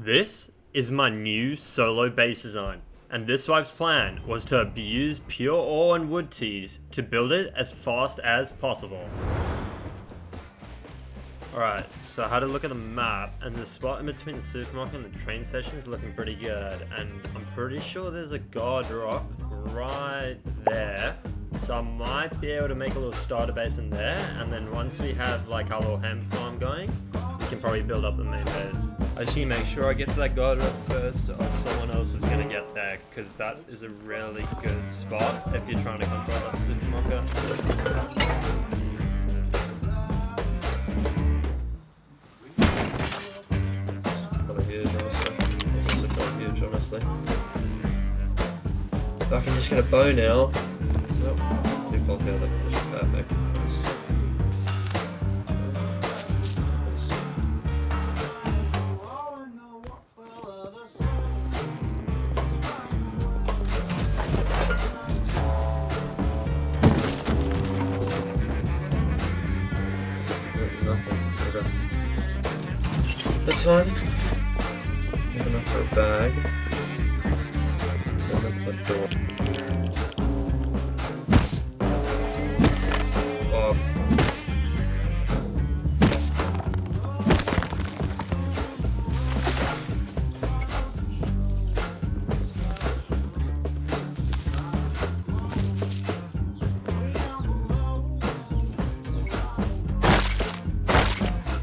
This is my new solo base design, and this wife's plan was to abuse pure ore and wood teas to build it as fast as possible. Alright, so I had a look at the map, and the spot in between the supermarket and the train station is looking pretty good, and I'm pretty sure there's a guard rock right there, so I might be able to make a little starter base in there, and then once we have like our little hemp farm going, we can probably build up the main base. I just need to make sure I get to that guard rock first, or someone else is going to get there, because that is a really good spot if you're trying to control that supermarket. Huge, honestly. If I can just get a bow now. Nope. Too cold here, that's literally perfect. Nice. Nothing. Okay. That's fine. Enough for a bag. And that's the door. Oh.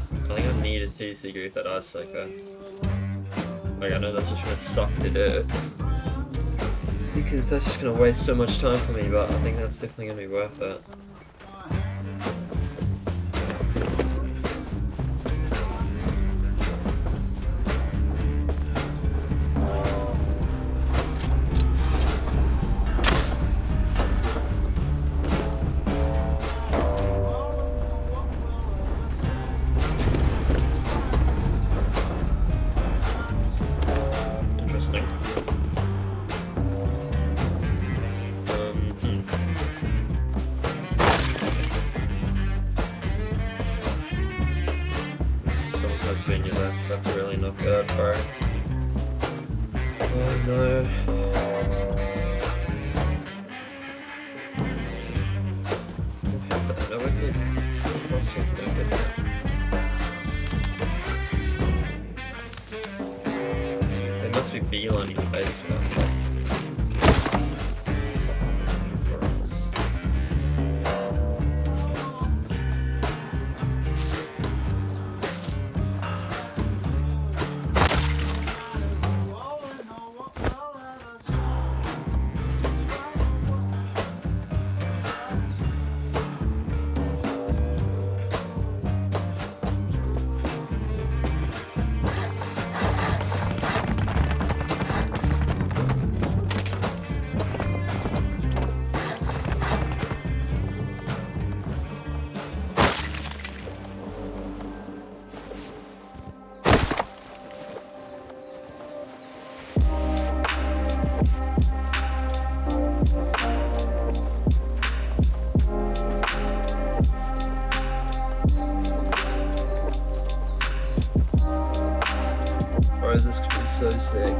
I think I need a TEAS to grief that ice cycle. Like, I know that's just gonna suck to do, because that's just gonna waste so much time for me, but I think that's definitely gonna be worth it. That's really not good, bro. Oh no. I know I said plus one, no good. They must be beelining the base for that. Bro, this could be so sick.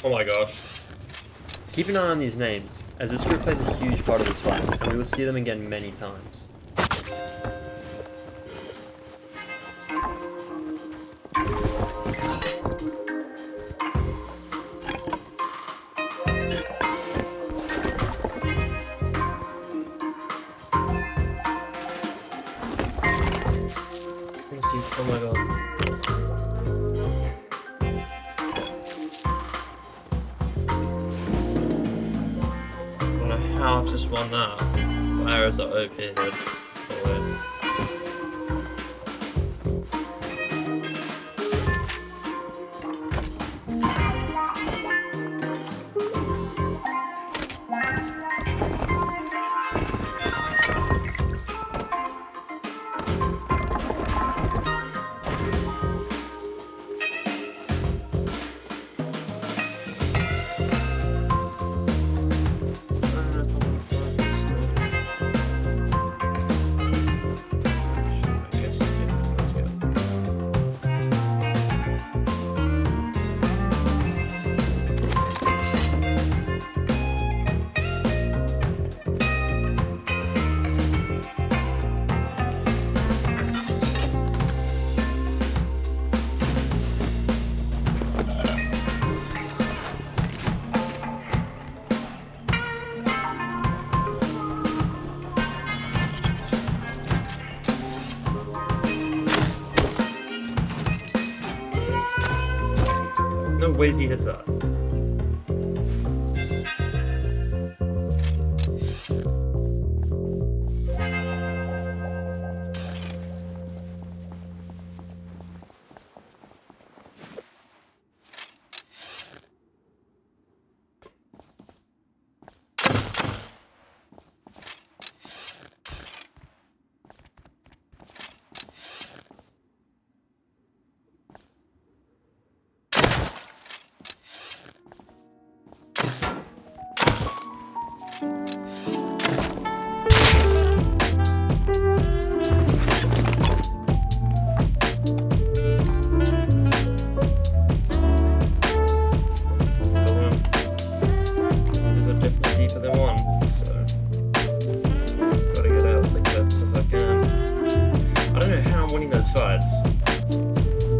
Oh my gosh. Keep an eye on these names, as this group plays a huge part of this fight, and we will see them again many times. Oh my god. I don't know how I've just won that. My arrows are OP, dude. Oh, wait. No ways he hits that.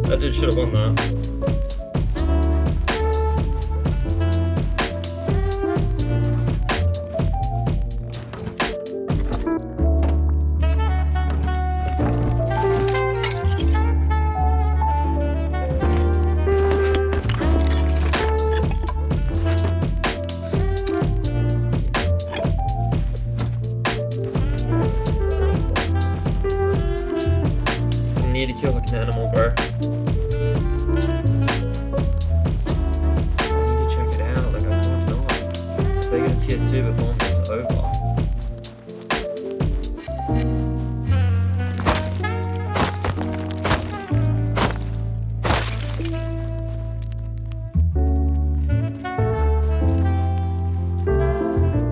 That dude should have won that. I need to kill like an animal, bro. They get a tier 2 before it's over.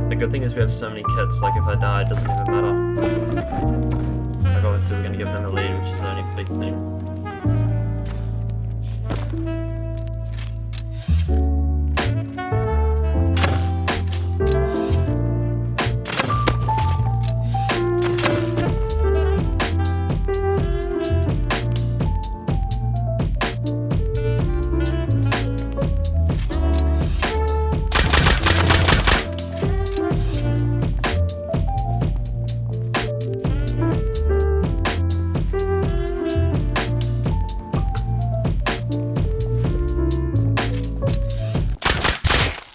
The good thing is we have so many kits, like if I die it doesn't even matter. Like obviously we're gonna give them a lead, which is the only big thing.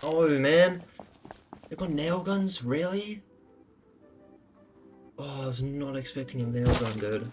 Oh man, they got nail guns, really? Oh, I was not expecting a nail gun, dude.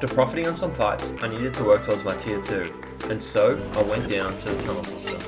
After profiting on some fights, I needed to work towards my tier 2, and so I went down to the tunnel system.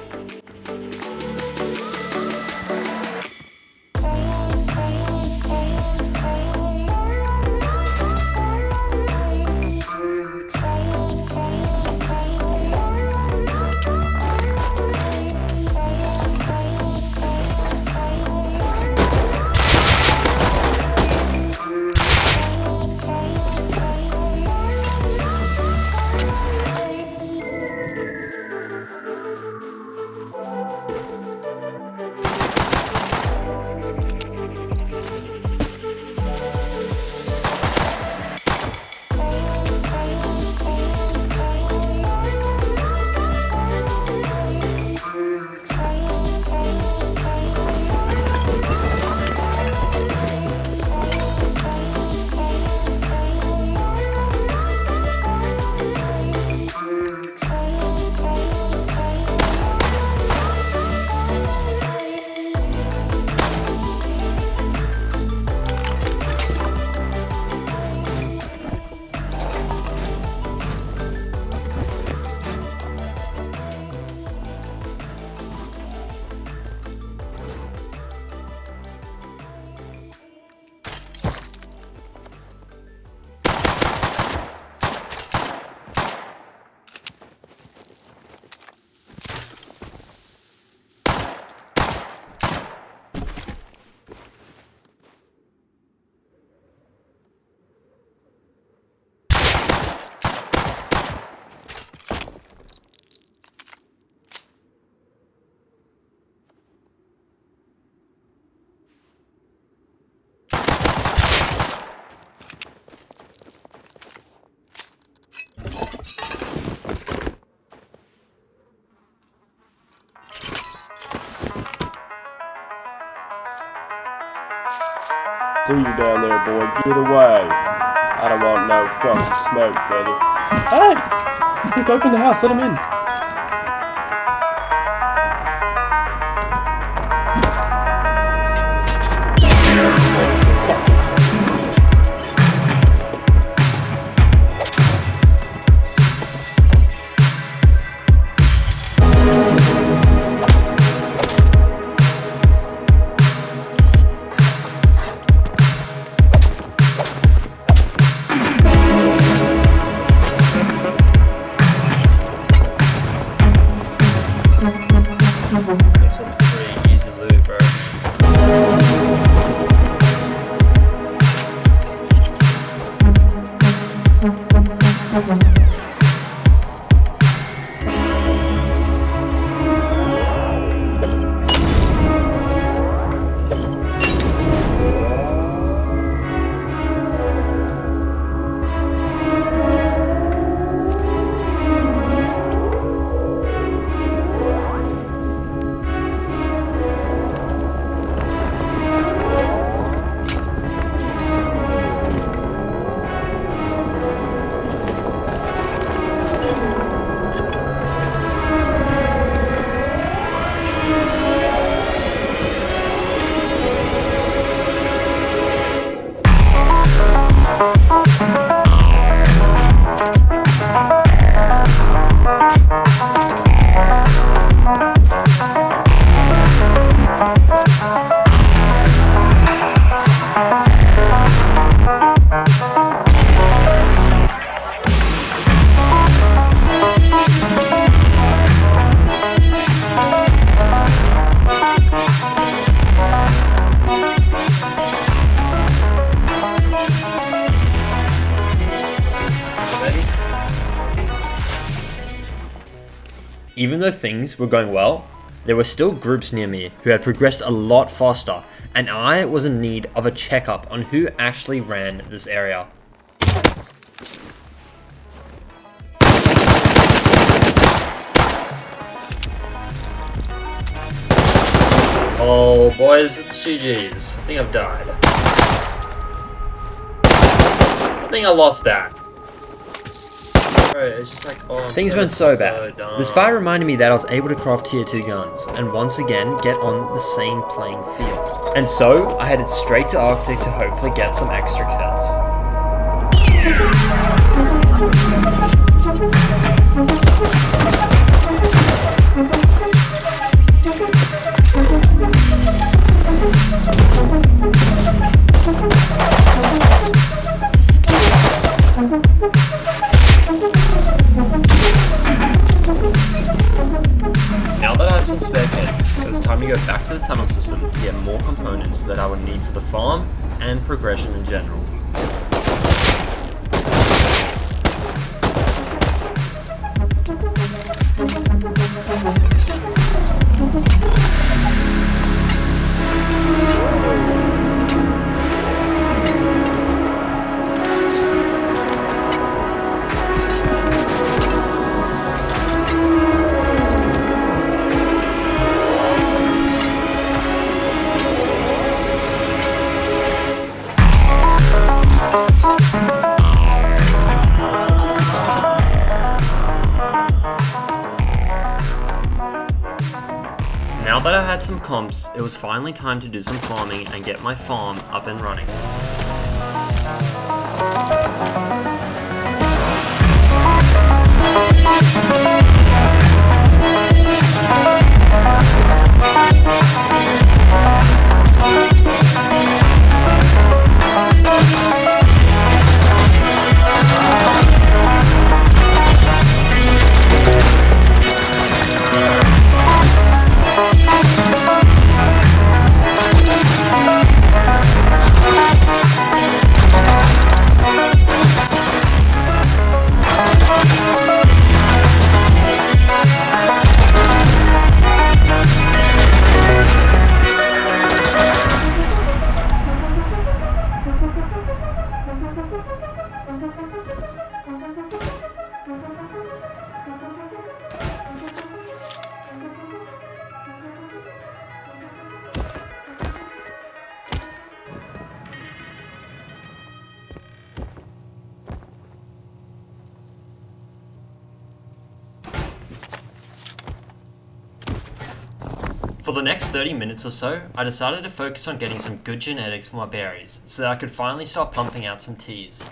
See you down there, boy. Get away. I don't want no fucking smoke, brother. Hey! Quick, open the house. Let him in. This one's pretty easy loot, bro. Even though things were going well, there were still groups near me who had progressed a lot faster, and I was in need of a checkup on who actually ran this area. Oh boys, it's GG's. I think I've died. I think I lost that. It's just like, oh, things went so bad. This fight reminded me that I was able to craft tier 2 guns, and once again get on the same playing field. And so, I headed straight to Arctic to hopefully get some extra kits. to go back to the tunnel system to get more components that I would need for the farm and progression in general. Now that I had some comps, it was finally time to do some farming and get my farm up and running. For the next 30 minutes or so, I decided to focus on getting some good genetics for my berries, so that I could finally start pumping out some TEAS.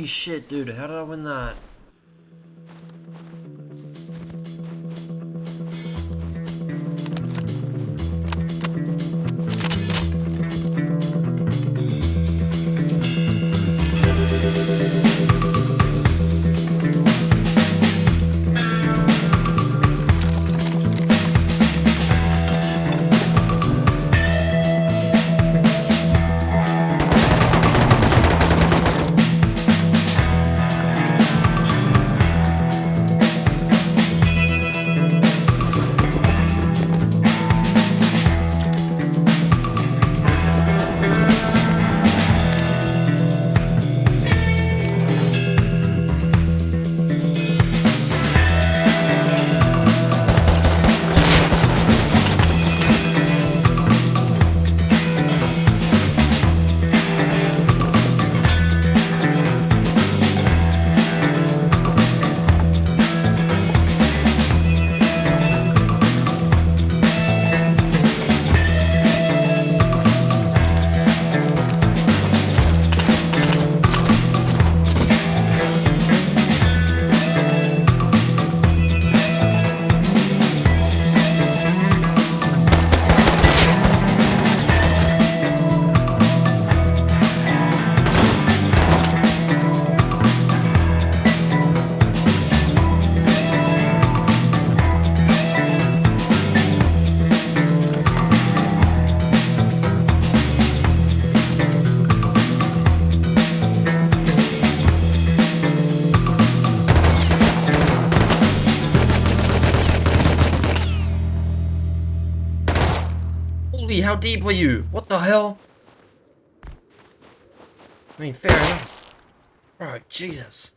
Holy shit, dude, how did I win that? Holy, how deep were you? What the hell? I mean, fair enough. Bro, Jesus.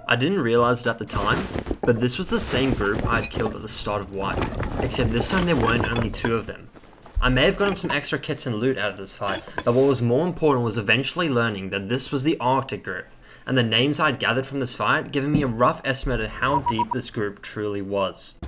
I didn't realize it at the time, but this was the same group I had killed at the start of White, except this time there weren't only 2 of them. I may have gotten some extra kits and loot out of this fight, but what was more important was eventually learning that this was the Arctic group, and the names I had gathered from this fight giving me a rough estimate of how deep this group truly was.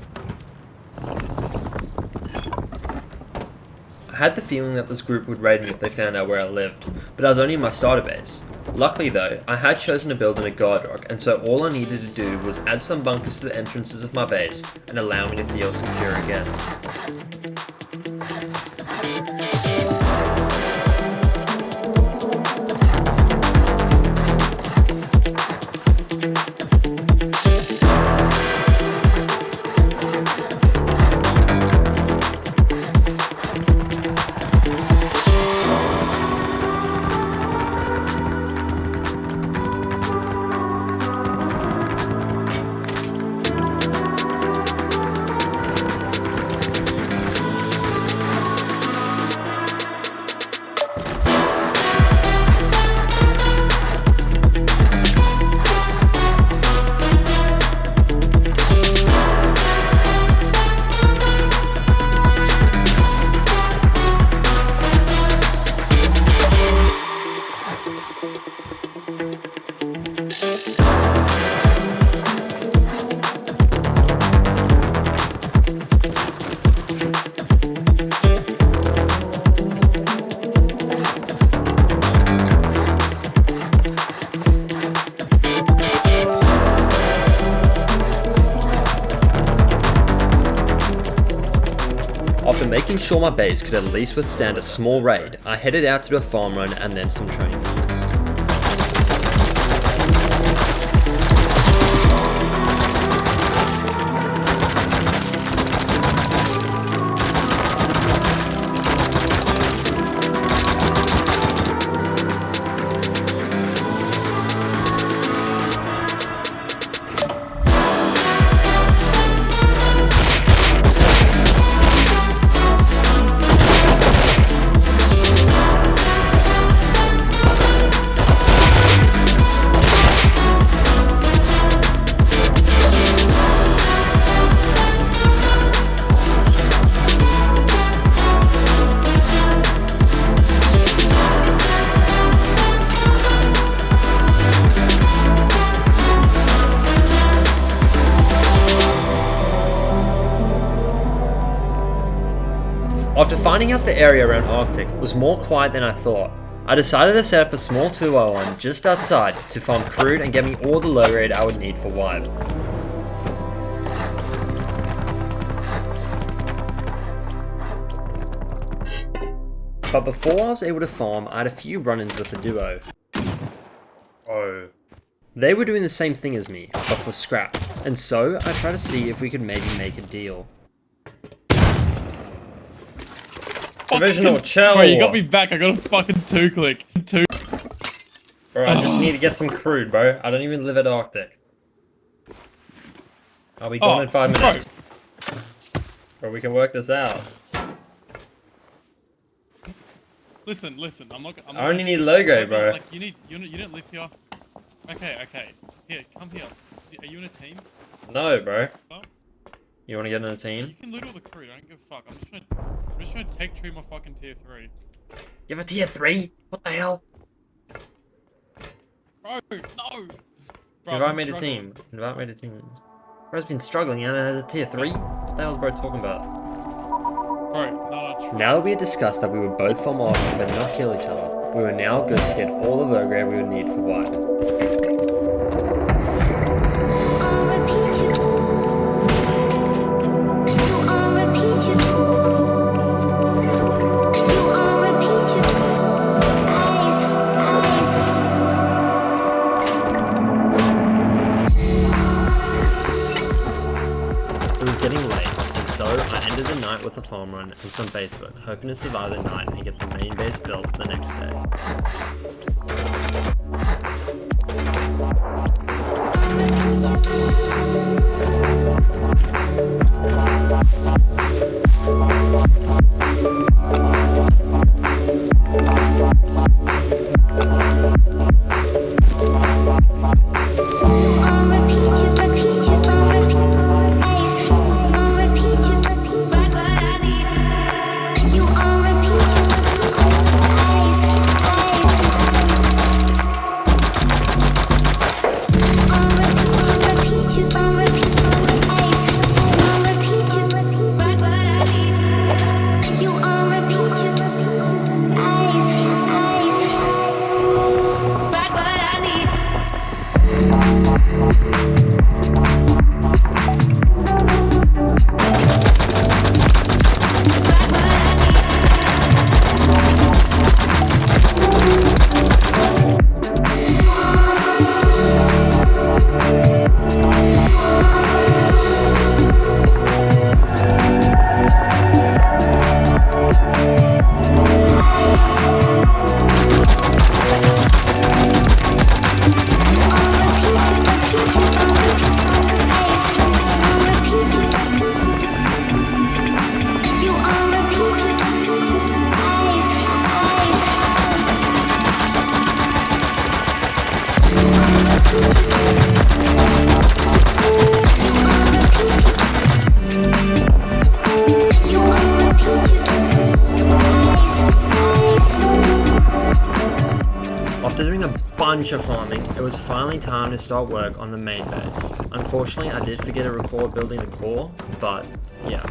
I had the feeling that this group would raid me if they found out where I lived, but I was only in my starter base. Luckily though, I had chosen to build in a guard rock, and so all I needed to do was add some bunkers to the entrances of my base and allow me to feel secure again. After making sure my base could at least withstand a small raid, I headed out to do a farm run and then some trains. After finding out the area around Arctic was more quiet than I thought, I decided to set up a small 201 just outside to farm crude and get me all the low grade I would need for wipe. But before I was able to farm, I had a few run-ins with the duo. Oh. They were doing the same thing as me, but for scrap, and so I tried to see if we could maybe make a deal. Divisional, chill! Bro, you got me back, I got a fucking 2-click. Bro, I just need to get some crude, bro. I don't even live at Arctic. I'll be gone in 5 minutes. Bro, we can work this out. Listen, I'm not I only need logo, bro. Like, you don't live here. Okay. Here, come here. Are you in a team? No, bro. Oh. You want to get in a You team? can loot all the crude, I don't give a fuck. I'm just trying to tech tree my fucking tier 3. You have a tier 3? What the hell? Bro, no! Bro, Invite me to team. Invite me to team. Bro's been struggling and it has a tier 3? What the hell is bro talking about? Bro, no, Now that we had discussed that we would both farm off but not kill each other, we were now good to get all the low grade we would need for wipe. It was getting late, and so I ended the night with a farm run and some base work, hoping to survive the night and get the main base built the next day. After doing a bunch of farming, it was finally time to start work on the main base. Unfortunately, I did forget to record building the core, but yeah.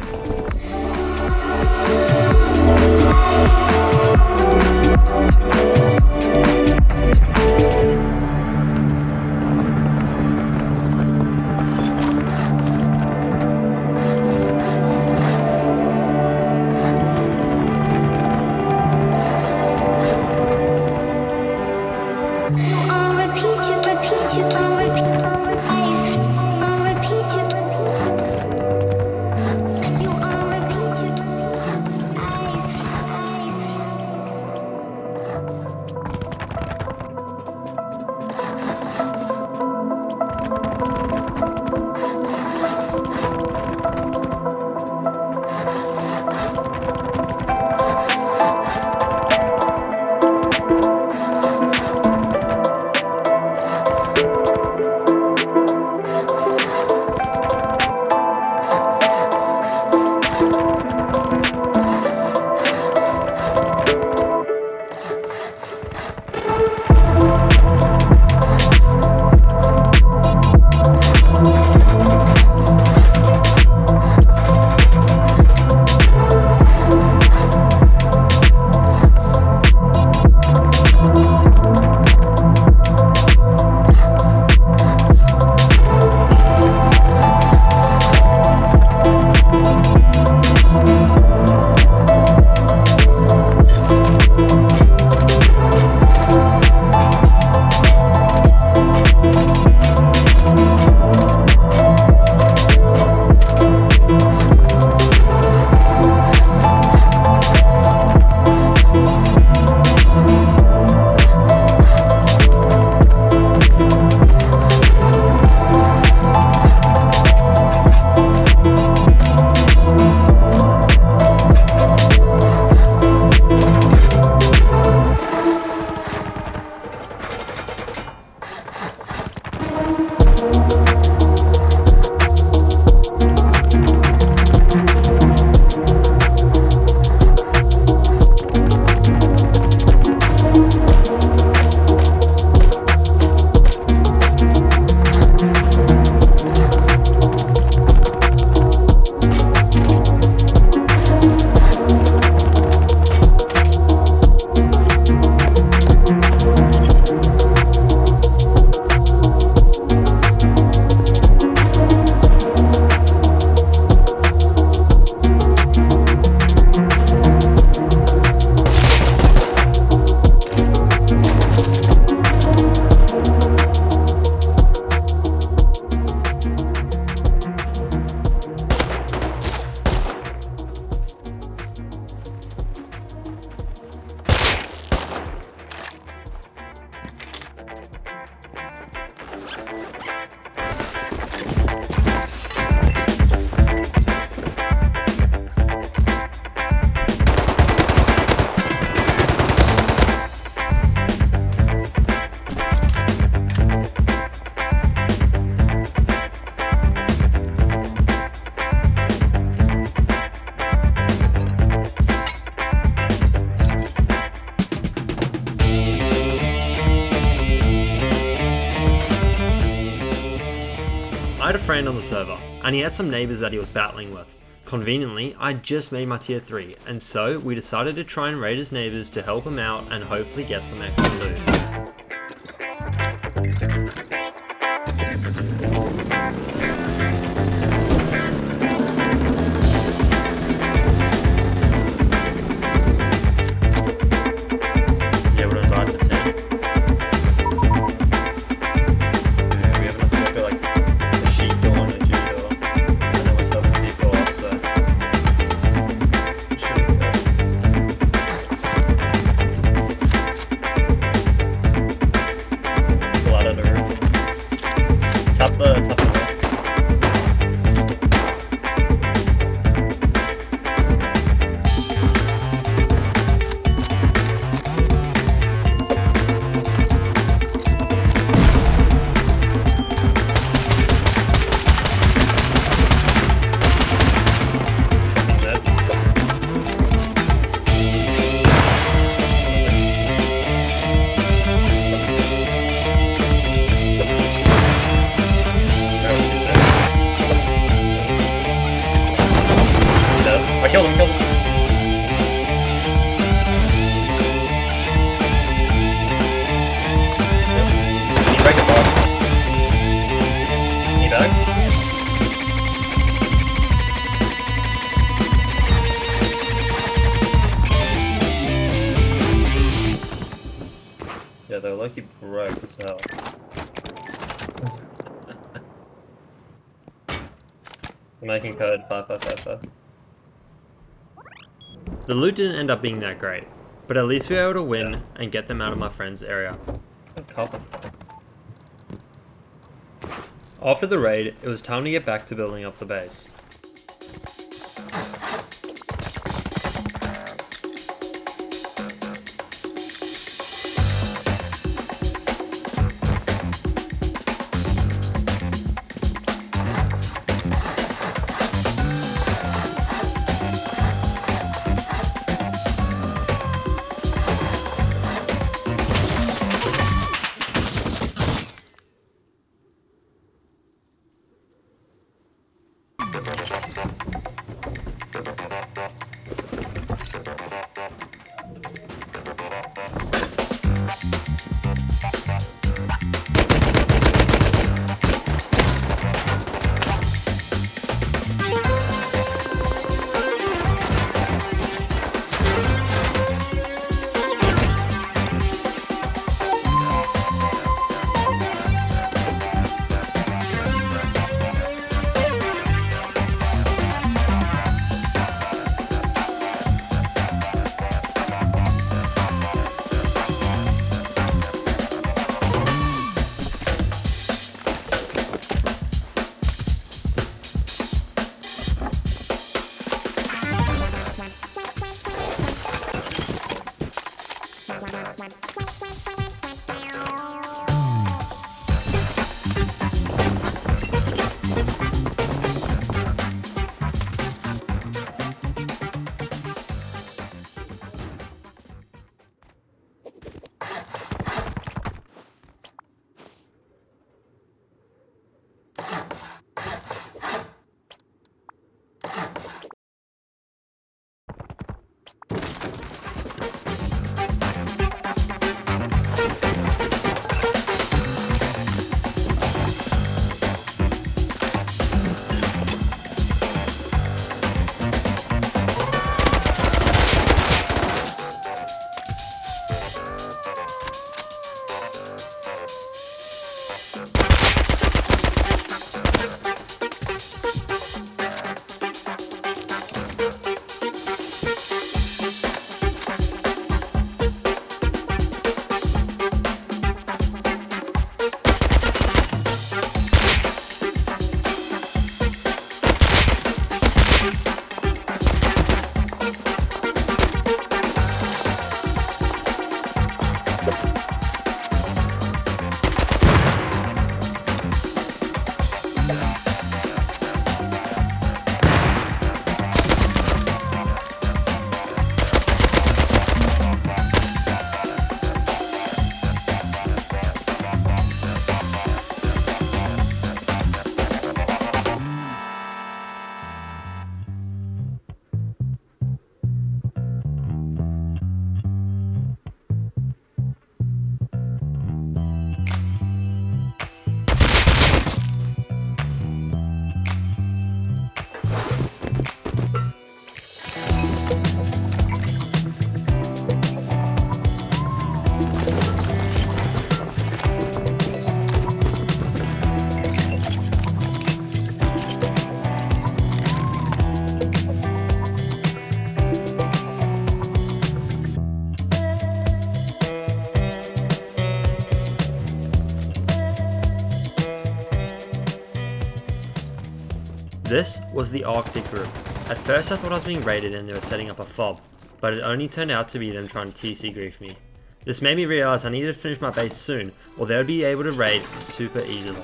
had a friend on the server, and he had some neighbors that he was battling with. Conveniently, I just made my tier 3, and so we decided to try and raid his neighbors to help him out and hopefully get some extra loot. Tap the wall. I killed him, killed him. He break it off. He bags. Yeah, they're lucky broke as hell. I'm making code 5555. The loot didn't end up being that great, but at least we were able to win and get them out of my friend's area. After the raid, it was time to get back to building up the base. This was the Arctic group. At first I thought I was being raided and they were setting up a fob, but it only turned out to be them trying to TC grief me. This made me realize I needed to finish my base soon, or they would be able to raid super easily.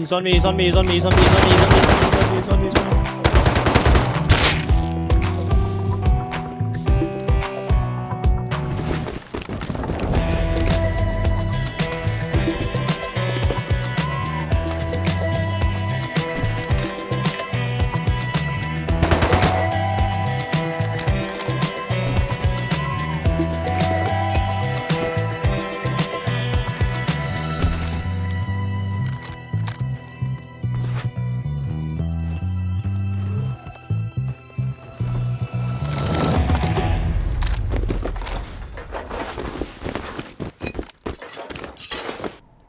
He's on me.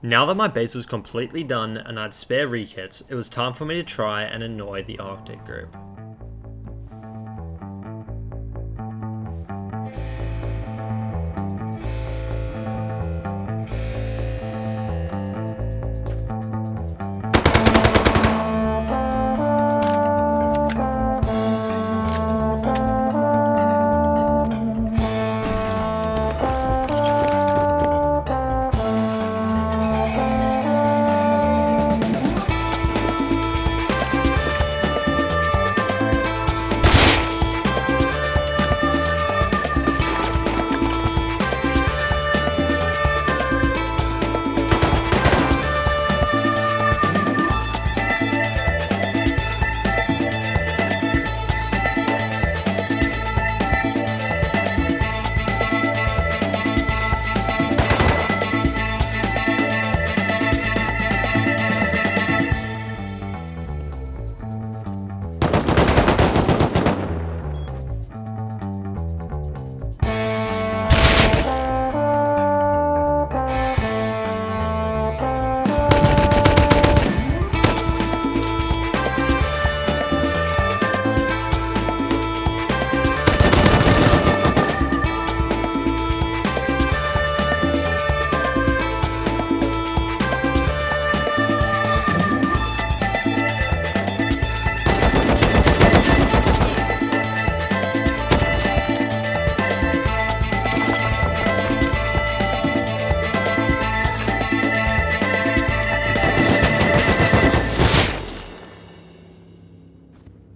Now that my base was completely done and I had spare rekits, it was time for me to try and annoy the Arctic group.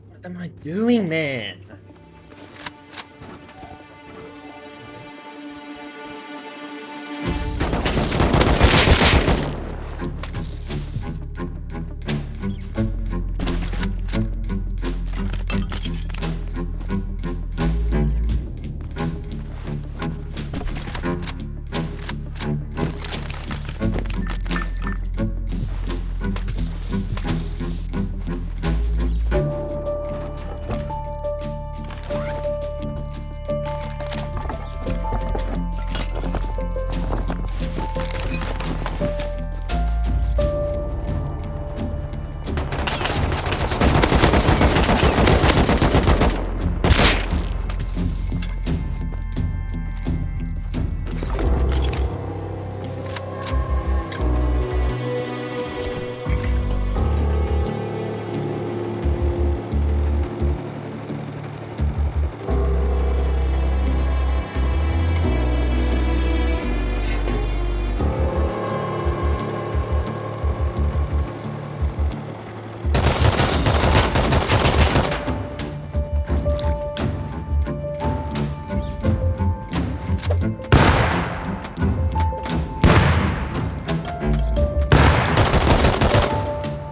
What am I doing, man?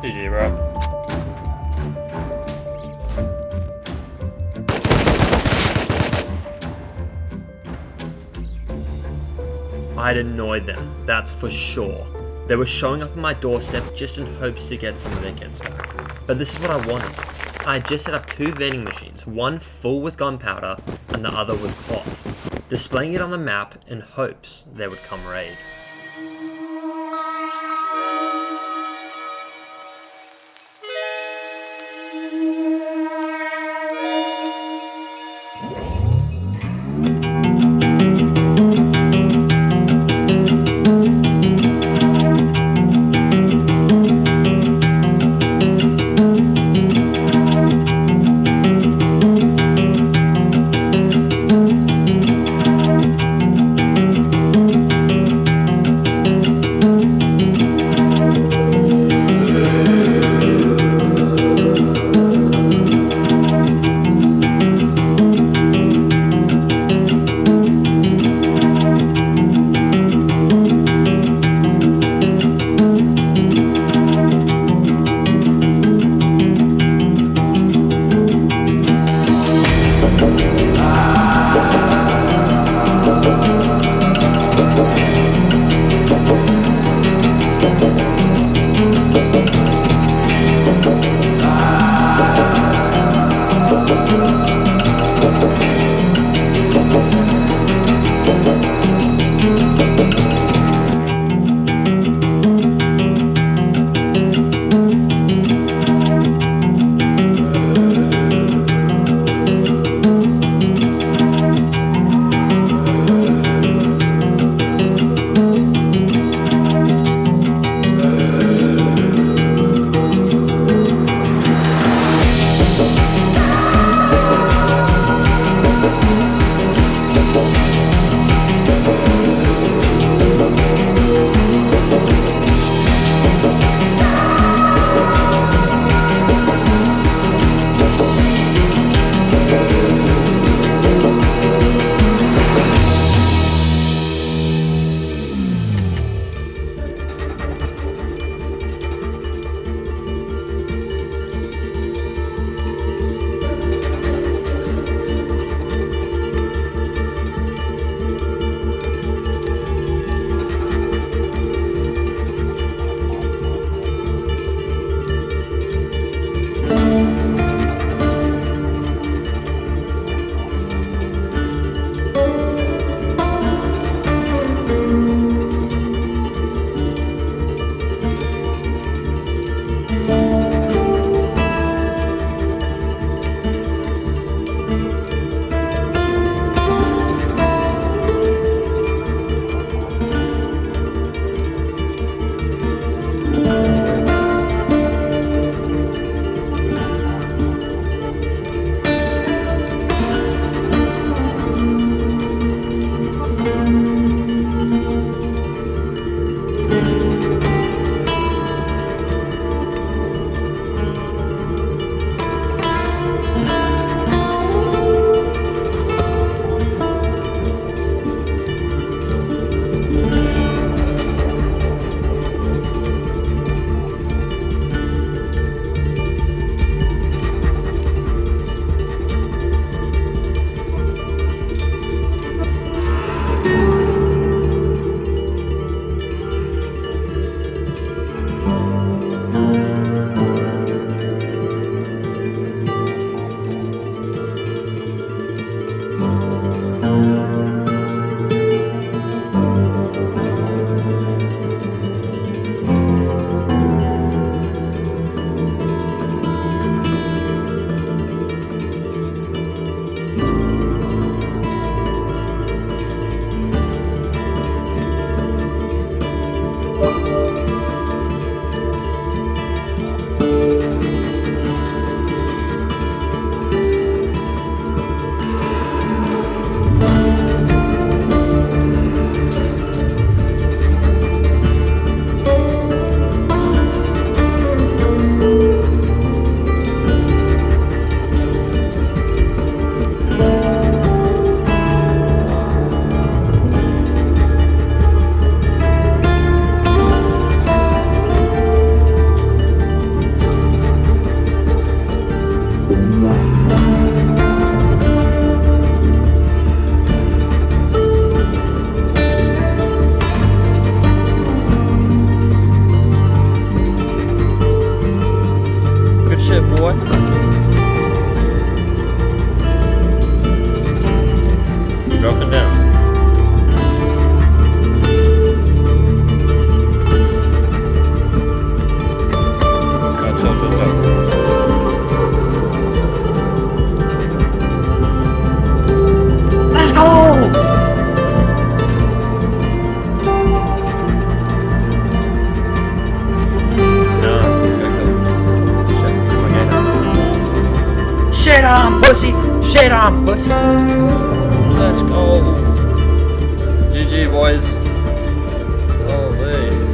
GG, bro. I'd annoyed them, that's for sure. They were showing up on my doorstep just in hopes to get some of their kids back. But this is what I wanted. I had just set up 2 vending machines, one full with gunpowder and the other with cloth, displaying it on the map in hopes they would come raid. dropping down. Chill. Let's go! Shit on, pussy! Shit on, pussy! Let's go! GG, boys. Holy.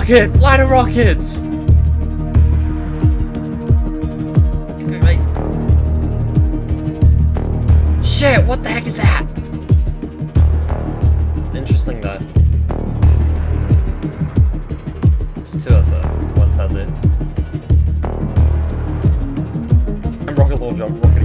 rockets! Line of rockets! Okay, right. Shit, what the heck is that? Interesting that. There's two outside. One's has it. And rocket launcher, rocket